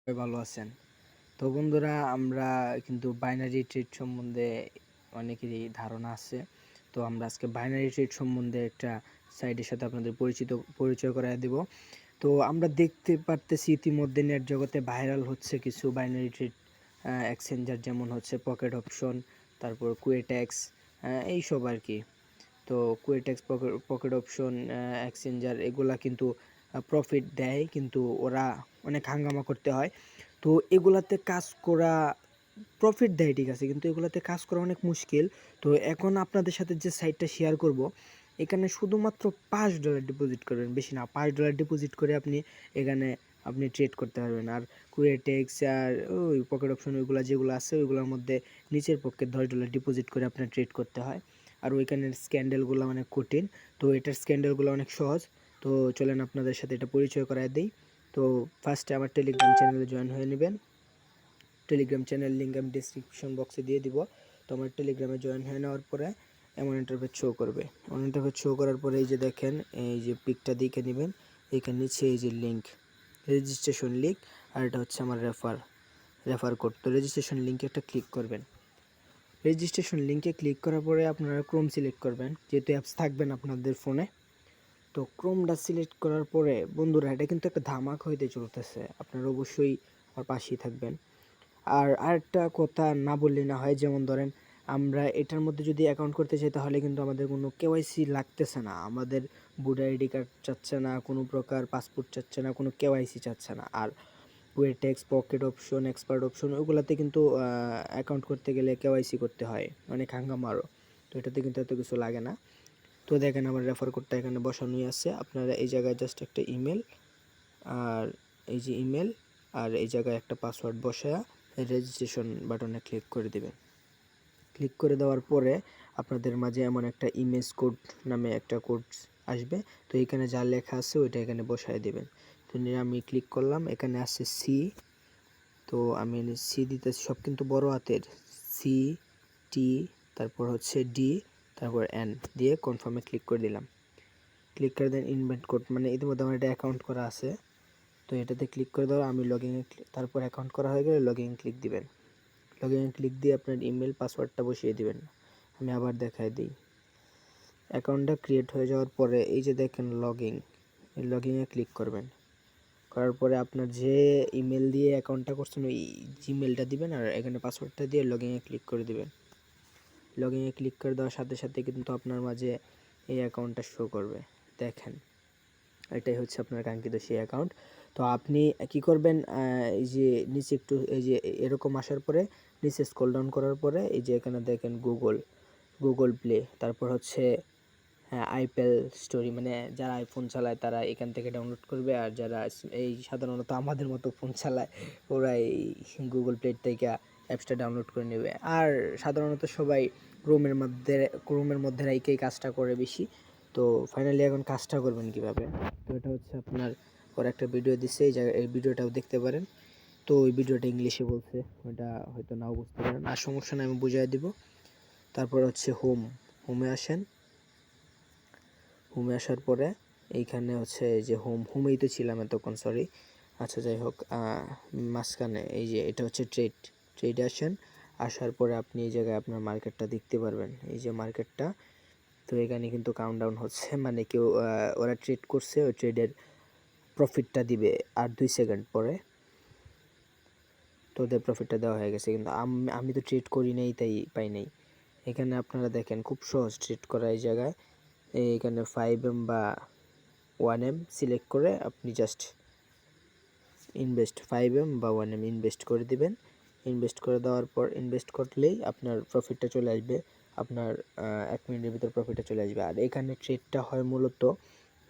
সবাই ভালো আছেন। তো বন্ধুরা, আমরা কিন্তু বাইনারি ট্রিট সম্বন্ধে অনেকেরই ধারণা আছে। তো আমরা আজকে বাইনারি ট্রিট সম্বন্ধে একটা সাইটের সাথে আপনাদের পরিচয় করায় দেব। তো আমরা দেখতে পারতেছি ইতিমধ্যে নেট জগতে ভাইরাল হচ্ছে কিছু বাইনারি ট্রিট এক্সচেঞ্জার, যেমন হচ্ছে পকেট অপশন, তারপর কুয়েটেক্স, এইসব আর কি। তো কুয়েটেক্স, পকেট অপশন এক্সচেঞ্জার এগুলা কিন্তু প্রফিট দেয়, কিন্তু ওরা অনেক হাঙ্গামা করতে হয়। তো এগুলাতে কাজ করা প্রফিট দেয় ঠিক আছে, কিন্তু এগুলাতে কাজ করা অনেক মুশকিল। তো এখন আপনাদের সাথে যে সাইটটা শেয়ার করব, এখানে শুধুমাত্র $5 ডিপোজিট করবেন, বেশি না। $5 ডিপোজিট করে এখানে আপনি ট্রেড করতে পারবেন। আর কুয়েটেক্স আর ওই পকেট অপশন ওইগুলো যেগুলো আছে, ওইগুলোর মধ্যে নিচের পক্ষে $10 ডিপোজিট করে আপনার ট্রেড করতে হয়। আর ওইখানের স্ক্যান্ডেলগুলো অনেক কঠিন, তো এটার স্ক্যান্ডেলগুলো অনেক সহজ। তো চলেন আপনাদের সাথে এটা পরিচয় করায় দিই। তো ফার্স্টে আমার টেলিগ্রাম চ্যানেলে জয়েন হয়ে নেবেন। টেলিগ্রাম চ্যানেল লিঙ্ক আমি ডিসক্রিপশন বক্সে দিয়ে দিব। তো আমার টেলিগ্রামে জয়েন হয়ে নেওয়ার পরে এমন ইন্টারফেস শো করবে। এমন ইন্টারফেস শো করার পরে এই যে দেখেন, এই যে পিকটা দেখে নেবেন, এখানে নিচে এই যে লিঙ্ক, রেজিস্ট্রেশন লিঙ্ক, আর এটা হচ্ছে আমার রেফার কোড। তো রেজিস্ট্রেশন লিঙ্কে একটা ক্লিক করবেন। রেজিস্ট্রেশন লিঙ্কে ক্লিক করার পরে আপনারা ক্রোম সিলেক্ট করবেন, যেহেতু অ্যাপস থাকবেন আপনাদের ফোনে। তো ক্রোমটা সিলেক্ট করার পরে বন্ধুরা, এটা কিন্তু একটা ধামাকা হইতে চলতেছে, আপনারা অবশ্যই আমার পাশেই থাকবেন। আর আরেকটা কথা না বললে না হয়, যেমন ধরেন আমরা এটার মধ্যে যদি অ্যাকাউন্ট করতে চাই, তাহলে কিন্তু আমাদের কোনো কেওয়াইসি লাগতেছে না, আমাদের ভোটার আইডি কার্ড চাচ্ছে না, কোনো প্রকার পাসপোর্ট চাচ্ছে না, কোনো কেওয়াইসি চাচ্ছে না। আর কুয়েটেক্স, পকেট অপশন, এক্সপার্ট অপশন ওগুলাতে কিন্তু অ্যাকাউন্ট করতে গেলে কেওয়াইসি করতে হয়, অনেক হাঙ্গামারও। তো এটাতে কিন্তু এত কিছু লাগে না। তো দেখেন আমার রেফার কোডটা এখানে বসানোই আছে। আপনারা এই জায়গায় জাস্ট একটা ইমেল, আর এই যে ইমেল, আর এই জায়গায় একটা পাসওয়ার্ড বসায়া রেজিস্ট্রেশন বাটনে ক্লিক করে দেবেন। ক্লিক করে দেওয়ার পরে আপনাদের মাঝে এমন একটা ইমেজ কোড নামে একটা কোড আসবে। তো এখানে যা লেখা আছে ওইটা এখানে বসায় দেবেন। তো আমি ক্লিক করলাম, এখানে আছে সি। তো আমি সি দিতেছি, সব কিন্তু বড় হাতের, সি, টি, তারপর হচ্ছে ডি, তারপর এন দিয়ে কনফার্মে ক্লিক করে দিলাম। ক্লিক করে দেন ইনভাইট কোড, মানে ইতিমধ্যে আমার এটা অ্যাকাউন্ট করা আছে। তো এটাতে ক্লিক করে দেওয়ার আমি লগইনে, তারপর অ্যাকাউন্ট করা হয়ে গেলে লগইন ক্লিক দিবেন। লগইনে ক্লিক দিয়ে আপনার ইমেল পাসওয়ার্ডটা বসিয়ে দিবেন। আমি আবার দেখাই দিই। অ্যাকাউন্টটা ক্রিয়েট হয়ে যাওয়ার পরে এই যে দেখেন লগইন, এই লগইনে ক্লিক করবেন। করার পরে আপনার যে ইমেল দিয়ে অ্যাকাউন্টটা করছেন ওই জিমেলটা দিবেন, আর এখানে পাসওয়ার্ডটা দিয়ে লগইনে ক্লিক করে দিবেন। লগইনে ক্লিক করে দেওয়ার সাথে সাথে কিন্তু আপনার মাঝে এই অ্যাকাউন্টটা শো করবে। দেখেন, এটাই হচ্ছে আপনার কাঙ্ক্ষিত সেই অ্যাকাউন্ট। তো আপনি কি করবেন, এই যে নিচে একটু এই যে এরকম আসার পরে নিচে স্ক্রল ডাউন করার পরে এই যে এখানে দেখেন গুগল প্লে, তারপর হচ্ছে হ্যাঁ আইপেল স্টোরি, মানে যারা আইফোন চালায় তারা এখান থেকে ডাউনলোড করবে, আর যারা এই সাধারণত আমাদের মতো ফোন চালায় ওরা এই গুগল প্লে থেকে অ্যাপসটা ডাউনলোড করে নেবে। আর সাধারণত সবাই ক্রোমের মধ্যে রেখেই কাজটা করে বেশি। তো ফাইনালি এখন কাজটা করবেন কিভাবে, তো এটা হচ্ছে আপনার ওর একটা ভিডিও দিচ্ছে, এই জায়গায় এই ভিডিওটাও দেখতে পারেন। তো ওই ভিডিওটা ইংলিশে বলছে, ওটা হয়তো নাও বুঝতে পারেন, আর সমস্যা নেই, আমি বুঝিয়ে দিব। তারপর হচ্ছে হোমে আসেন। হোমে আসার পরে এইখানে হচ্ছে যে হোমেই তো ছিলাম এতক্ষণ, সরি। আচ্ছা যাই হোক, মাঝখানে এই যে এটা হচ্ছে ট্রেডে আসেন। আসার পরে আপনি এই জায়গায় আপনার মার্কেটটা দেখতে পারবেন, এই যে মার্কেটটা। তো এখানে কিন্তু কাউন্টডাউন হচ্ছে, মানে কেউ ওরা ট্রেড করছে, ওই ট্রেডের প্রফিটটা দিবে আর 2 সেকেন্ড পরে। তো ওদের প্রফিটটা দেওয়া হয়ে গেছে, কিন্তু আমি তো ট্রেড করি নাই, তাই পাই নাই। এখানে আপনারা দেখেন খুব সহজ ট্রেড করা। এই জায়গায় এইখানে 5M বা 1M সিলেক্ট করে আপনি জাস্ট ইনভেস্ট 5M বা 1M ইনভেস্ট করে দিবেন। ইনভেস্ট করে দেওয়ার পর ইনভেস্ট করলেই আপনার প্রফিটটা চলে আসবে। আপনার 1 মিনিটের ভিতর প্রফিটটা চলে আসবে। আর এখানে ট্রেডটা হয় মূলত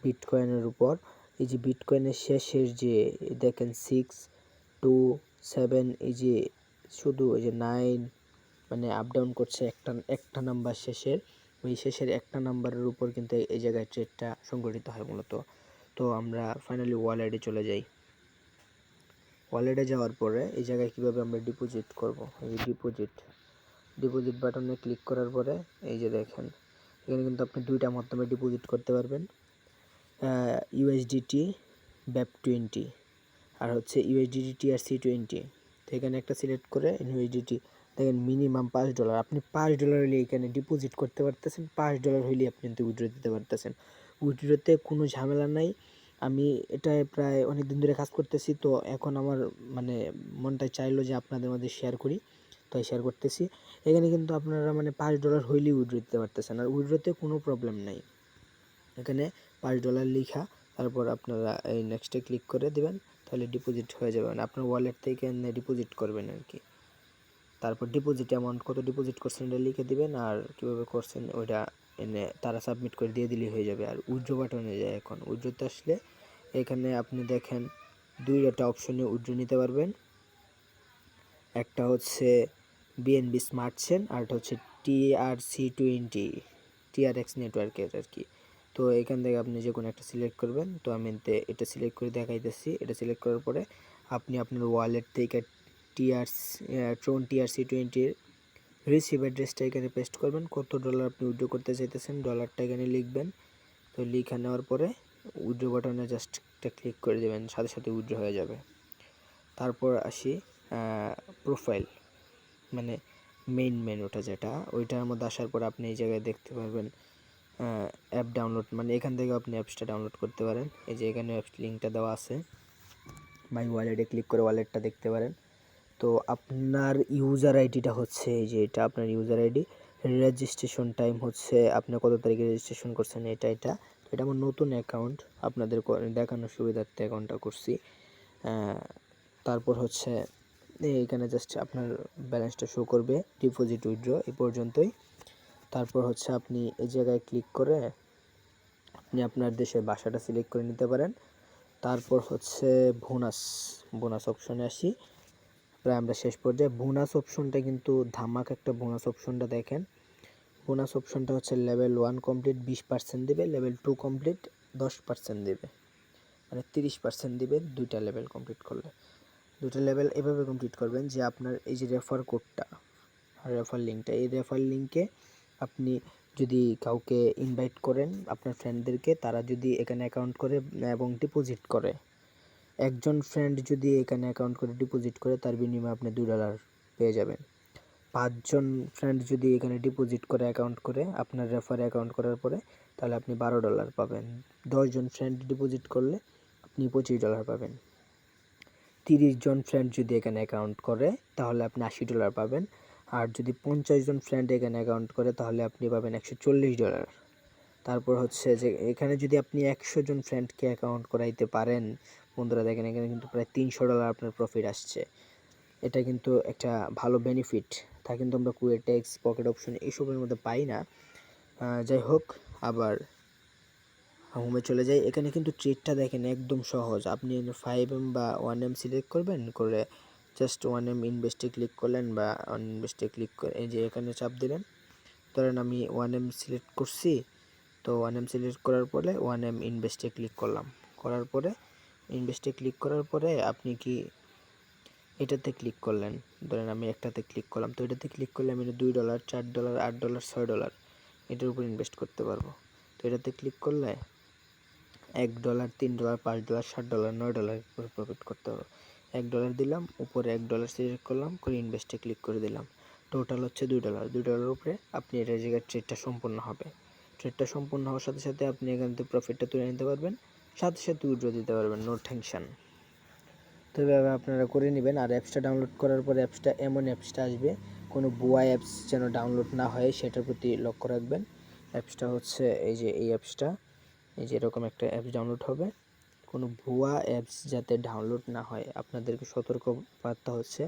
বিটকয়েনের উপর। এই যে বিটকয়েনের শেষের যে দেখেন 627, এই যে শুধু এই যে 9, মানে আপ ডাউন করছে একটা নাম্বার শেষের, ওই শেষের একটা নাম্বারের উপর কিন্তু এই জায়গায় ট্রেডটা সংগঠিত হয় মূলত। তো আমরা ফাইনালি ওয়ালেটে চলে যাই। ওয়ালেটে যাওয়ার পরে এই জায়গায় কীভাবে আমরা ডিপোজিট করব, এই ডিপোজিট বাটনে ক্লিক করার পরে এই যে দেখেন, এখানে কিন্তু আপনি দুইটা মাধ্যমে ডিপোজিট করতে পারবেন, ইউএসডিটি, BEP20। আর হচ্ছে ইউএসডিটি TRC20। তো এখানে একটা সিলেক্ট করে ইউএসডিটি দেখেন মিনিমাম $5, আপনি $5 হলে এখানে ডিপোজিট করতে পারতেছেন, $5 হইলে আপনি কিন্তু উইথড্র দিতে পারতেছেন। উইথড্রতে কোনো ঝামেলা নাই। আমি এটা প্রায় অনেক দিন ধরে কাজ করতেছি, তো এখন আমার মানে মনটা চাইলো যে আপনাদের মধ্যে শেয়ার করি, তাই শেয়ার করতেছি। এখানে কিন্তু আপনারা মানে $5 হইলেই উইথড্র দিতে পারতেছেন, আর উইথড্রতে কোনো প্রবলেম নাই। এখানে $5 লিখা, তারপর আপনারা এই নেক্সটে ক্লিক করে দিবেন, তাহলে ডিপোজিট হয়ে যাবে, মানে আপনার ওয়ালেট থেকে ডিপোজিট করবেন আর কি। তারপর ডিপোজিট অ্যামাউন্ট কত ডিপোজিট করছেন এটা লিখে দিবেন, আর কীভাবে করছেন ওইটা এনে তারা সাবমিট করে দিয়ে দিলেই হয়ে যাবে। আর উইথড্র বাটনে যায়, এখন উইথড্রতে আসলে এখানে আপনি দেখেন দুইটা অপশনে উইথড্র নিতে পারবেন। একটা হচ্ছে বিএনবি স্মার্ট চেইন, আর একটা হচ্ছে TRC20 TRX নেটওয়ার্কের আর কি। তো এখান থেকে আপনি যে কোনো একটা সিলেক্ট করবেন। তো আমি এটা সিলেক্ট করে দেখাইতেছি। এটা সিলেক্ট করার পরে আপনি আপনার ওয়ালেট থেকে ট্রন TRC20 রিসিভ অ্যাড্রেসটা এখানে পেস্ট করবেন। কত ডলার আপনি উইথড্র করতে চাইতেছেন ডলারটা এখানে লিখবেন। তো লিখে নেওয়ার পরে উইথড্র বাটনে জাস্ট একটা ক্লিক করে দেবেন, সাথে সাথে উইথড্র হয়ে যাবে। তারপর আসি প্রোফাইল, মানে মেইন মেনুটা যেটা, ওইটার মধ্যে আসার পর আপনি এই জায়গায় দেখতে পারবেন অ্যাপ ডাউনলোড, মানে এখান থেকে আপনি অ্যাপসটা ডাউনলোড করতে পারেন। এই যে এখানে অ্যাপস লিঙ্কটা দেওয়া আছে, মাই ওয়ালেটে ক্লিক করে ওয়ালেটটা দেখতে পারেন। তো আপনার ইউজার আইডিটা হচ্ছে এই যে এটা আপনার ইউজার আইডি। রেজিস্ট্রেশন টাইম হচ্ছে আপনি কত তারিখে রেজিস্ট্রেশন করছেন এটা। তো এটা আমার নতুন অ্যাকাউন্ট, আপনাদের দেখানোর সুবিধার্থে অ্যাকাউন্টটা করছি। তারপর হচ্ছে এইখানে জাস্ট আপনার ব্যালেন্সটা শো করবে, ডিপোজিট উইথড্র এই পর্যন্তই। তারপর হচ্ছে আপনি এই জায়গায় ক্লিক করে আপনি আপনার দেশের ভাষাটা সিলেক্ট করে নিতে পারেন। তারপর হচ্ছে বোনাস অপশনে আসি, প্রায় আমরা শেষ পর্যায়ে। বোনাস অপশনটা কিন্তু ধামাক একটা বোনাস অপশনটা দেখেন। বোনাস অপশনটা হচ্ছে লেভেল 1 কমপ্লিট 20% দেবে, লেভেল 2 কমপ্লিট 10% দেবে, মানে 30% দিবে দুইটা লেভেল কমপ্লিট করলে। দুটো লেভেল এভাবে কমপ্লিট করবেন যে আপনার এই যে রেফার কোডটা, রেফার লিঙ্কটা, এই রেফার লিঙ্কে আপনি যদি কাউকে ইনভাইট করেন আপনার ফ্রেন্ডদেরকে, তারা যদি এখানে অ্যাকাউন্ট করে এবং ডিপোজিট করে, একজন ফ্রেন্ড যদি এখানে অ্যাকাউন্ট করে ডিপোজিট করে তার বিনিময়ে আপনি $2 পেয়ে যাবেন। 5 জন ফ্রেন্ড যদি এখানে ডিপোজিট করে অ্যাকাউন্ট করে আপনার রেফারে অ্যাকাউন্ট করার পরে, তাহলে আপনি $12 পাবেন। 10 জন ফ্রেন্ড ডিপোজিট করলে আপনি $25 পাবেন। 30 জন ফ্রেন্ড যদি এখানে অ্যাকাউন্ট করে তাহলে আপনি $80 পাবেন। আর যদি 50 জন ফ্রেন্ড এখানে অ্যাকাউন্ট করে তাহলে আপনি পাবেন $140। তারপর হচ্ছে যে এখানে যদি আপনি 100 জন ফ্রেন্ডকে অ্যাকাউন্ট করাইতে পারেন, বন্ধুরা দেখেন এখানে কিন্তু প্রায় $300 আপনার প্রফিট আসছে। এটা কিন্তু একটা ভালো বেনিফিট, তা কিন্তু আমরা কুয়েটেক্স, পকেট অপশন এইসবের মধ্যে পাই না। যাই হোক, আবার হোমে চলে যাই। এখানে কিন্তু ট্রেডটা দেখেন একদম সহজ। আপনি 5M বা 1M সিলেক্ট করবেন, করে জাস্ট 1M ইনভেস্টে ক্লিক করলেন বা ইনভেস্টে ক্লিক করে এই যে এখানে চাপ দিলেন। ধরেন আমি 1M সিলেক্ট করছি, তো 1M সিলেক্ট করার পরে 1M ইনভেস্টে ক্লিক করলাম, করার পরে ইনভেস্টে ক্লিক করার পরে আপনি কি এটাতে ক্লিক করলেন, ধরেন আমি একটাতে ক্লিক করলাম, তো এটাতে ক্লিক করলে আমি $2, $4, $8, $6 এটার উপর ইনভেস্ট করতে পারবো। তো এটাতে ক্লিক করলে $1, $3, $5, $7, $9 করে প্রফিট করতে হবে। $1 দিলাম, উপরে $1 সিলেক্ট করলাম, করে ইনভেস্টে ক্লিক করে দিলাম, টোটাল হচ্ছে $2। $2 উপরে আপনি এটার জায়গায় ট্রেডটা সম্পূর্ণ হবে। ট্রেডটা সম্পূর্ণ হওয়ার সাথে সাথে আপনি এখান থেকে প্রফিটটা তুলে নিতে পারবেন, সাথে সাথে উইথড্র দিতে পারবেন, নো টেনশন। তো এভাবে আপনারা করে নেবেন। আর অ্যাপসটা ডাউনলোড করার পরে অ্যাপসটা এমন অ্যাপসটা আসবে, কোনো ভুয়া অ্যাপস যেন ডাউনলোড না হয় সেটার প্রতি লক্ষ্য রাখবেন। অ্যাপসটা হচ্ছে এই যে এই অ্যাপসটা, এই যে এরকম একটা অ্যাপস ডাউনলোড হবে, কোনো ভুয়া অ্যাপস যাতে ডাউনলোড না হয় আপনাদেরকে সতর্ক বার্তা হচ্ছে,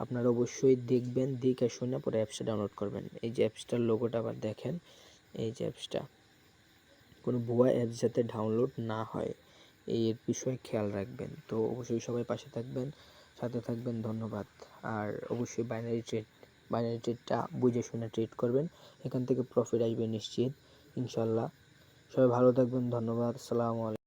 আপনারা অবশ্যই দেখবেন, দেখে শুনে পরে অ্যাপসটা ডাউনলোড করবেন। এই যে অ্যাপসটার লোগোটা আবার দেখেন, এই যে অ্যাপসটা, কোনো ভুয়া অ্যাপস যাতে ডাউনলোড না হয় এই বিষয়ে খেয়াল রাখবেন। তো অবশ্যই সবাই পাশে থাকবেন, সাথে থাকবেন, ধন্যবাদ। আর অবশ্যই বাইনারি ট্রেডটা বুঝে শুনে ট্রেড করবেন, এখান থেকে প্রফিট আসবে নিশ্চিত ইনশাল্লাহ। সবাই ভালো থাকবেন, ধন্যবাদ, আসসালামু আলাইকুম।